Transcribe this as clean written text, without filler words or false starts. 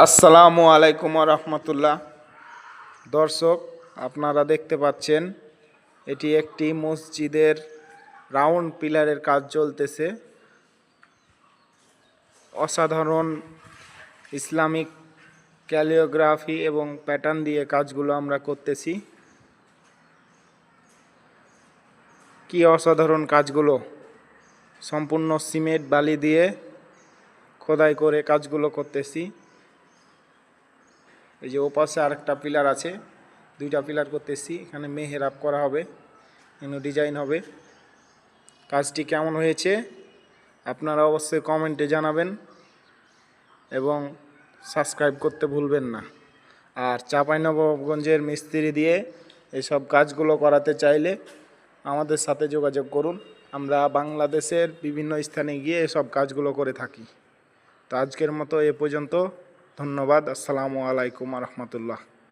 আসসালামু আলাইকুম রহমতুল্লাহ। দর্শক, আপনারা দেখতে পাচ্ছেন এটি একটি মসজিদের রাউন্ড পিলারের কাজ চলতেছে। অসাধারণ ইসলামিক ক্যালিওগ্রাফি এবং প্যাটার্ন দিয়ে কাজগুলো আমরা করতেছি। কি অসাধারণ কাজগুলো! সম্পূর্ণ সিমেন্ট বালি দিয়ে খোদাই করে কাজগুলো করতেছি। এই যে ওপাশে আরেকটা পিলার আছে, দুইটা পিলার করতেছি। এখানে মেহরাব করা হবে, এখানে ডিজাইন হবে। কাজটি কেমন হয়েছে আপনারা অবশ্যই কমেন্টে জানাবেন এবং সাবস্ক্রাইব করতে ভুলবেন না। আর চাঁপাইনবাবগঞ্জের মিস্ত্রি দিয়ে এইসব কাজগুলো করাতে চাইলে আমাদের সাথে যোগাযোগ করুন। আমরা বাংলাদেশের বিভিন্ন স্থানে গিয়ে এসব কাজগুলো করে থাকি। তো আজকের মতো এ পর্যন্ত। ধন্যবাদ। আসসালামু আলাইকুম রহমতুল্লাহ।